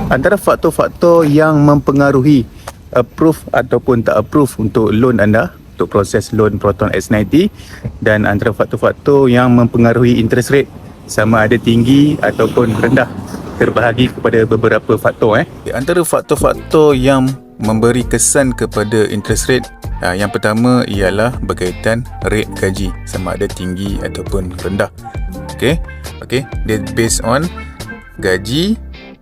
Antara faktor-faktor yang mempengaruhi approve ataupun tak approve untuk loan anda, untuk proses loan Proton X90, dan antara faktor-faktor yang mempengaruhi interest rate sama ada tinggi ataupun rendah, terbahagi kepada beberapa faktor. Antara faktor-faktor yang memberi kesan kepada interest rate, yang pertama ialah berkaitan rate gaji, sama ada tinggi ataupun rendah. Okey, dia based on gaji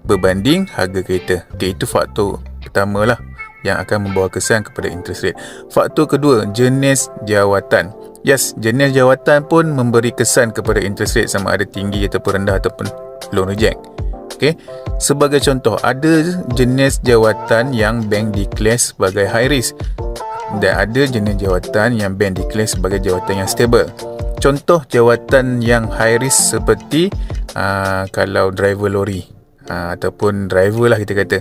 berbanding harga kereta. Okey, itu faktor pertama lah yang akan membawa kesan kepada interest rate. Faktor kedua, jenis jawatan. Yes, jenis jawatan pun memberi kesan kepada interest rate, sama ada tinggi ataupun rendah ataupun loan reject. Okey, sebagai contoh, ada jenis jawatan yang bank declare sebagai high risk dan ada jenis jawatan yang bank declare sebagai jawatan yang stable. Contoh jawatan yang high risk seperti kalau driver lori, ataupun driver lah kita kata.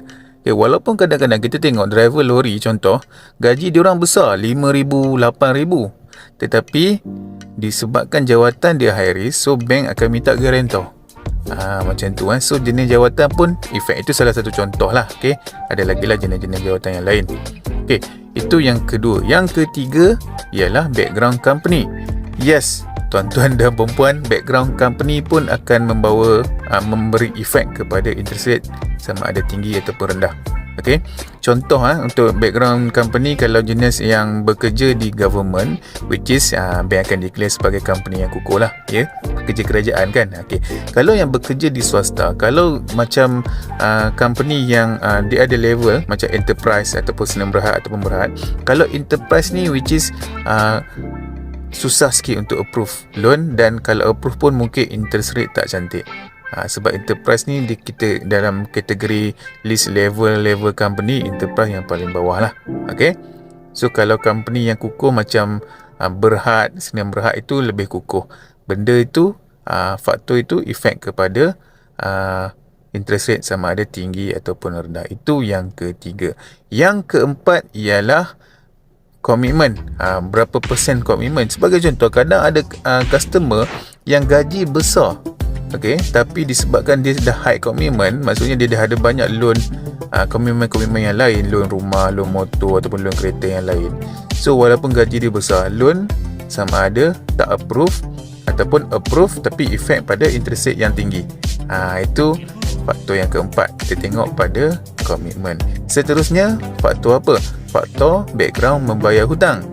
Walaupun kadang-kadang kita tengok driver lori, contoh, gaji diorang besar, 5,000, 8,000. Tetapi disebabkan jawatan dia high risk, so bank akan minta guarantor. Macam tu. So jenis jawatan pun efek. Itu salah satu contoh lah. Okay? Ada lagi lah jenis-jenis jawatan yang lain. Okay, itu yang kedua. Yang ketiga ialah background company. Yes, tuan-tuan dan perempuan, background company pun akan memberi efek kepada interest rate, sama ada tinggi ataupun rendah. Okey, contoh untuk background company, kalau jenis yang bekerja di government, which is bank akan declare sebagai company yang kukuh lah, ya, kerja kerajaan kan. Okey, kalau yang bekerja di swasta, kalau macam company yang dia ada level macam enterprise ataupun senang berhad ataupun berhad, kalau enterprise ni which is susah sikit untuk approve loan, dan kalau approve pun mungkin interest rate tak cantik. Sebab enterprise ni kita dalam kategori list level company, enterprise yang paling bawah lah. Okay, so kalau company yang kukuh macam berhad, senang berhad, itu lebih kukuh. Benda itu, faktor itu efek kepada interest rate, sama ada tinggi ataupun rendah. Itu yang ketiga. Yang keempat ialah komitmen. Berapa persen komitmen. Sebagai contoh, kadang ada customer yang gaji besar, okey, tapi disebabkan dia dah high komitmen, maksudnya dia dah ada banyak loan, komitmen yang lain, loan rumah, loan motor ataupun loan kereta yang lain. So walaupun gaji dia besar, loan sama ada tak approve ataupun approve tapi efek pada interest rate yang tinggi. Itu faktor yang keempat. Kita tengok pada komitmen. Seterusnya, faktor apa? Faktor background membayar hutang.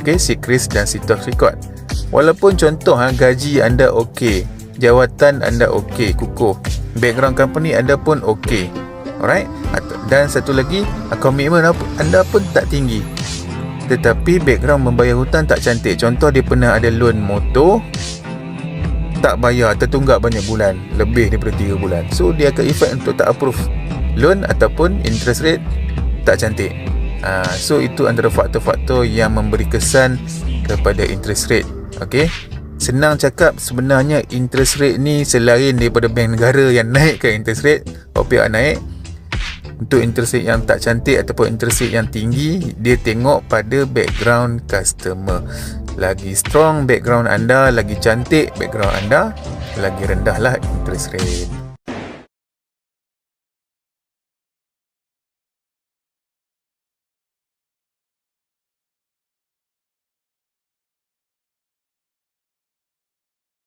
Okey, secret dan situs record. Walaupun contoh gaji anda okey, jawatan anda okey, kukuh, background company anda pun okey, alright, dan satu lagi, komitmen anda pun tak tinggi, tetapi background membayar hutang tak cantik. Contoh, dia pernah ada loan motor, tak bayar, tertunggak banyak bulan, lebih daripada 3 bulan. So dia akan efek untuk tak approve loan ataupun interest rate tak cantik. So itu antara faktor-faktor yang memberi kesan kepada interest rate. Okey, senang cakap, sebenarnya interest rate ni selain daripada bank negara yang naikkan interest rate, OPR naik, untuk interest rate yang tak cantik ataupun interest rate yang tinggi, dia tengok pada background customer. Lagi strong background anda, lagi cantik background anda, lagi rendah lah interest rate.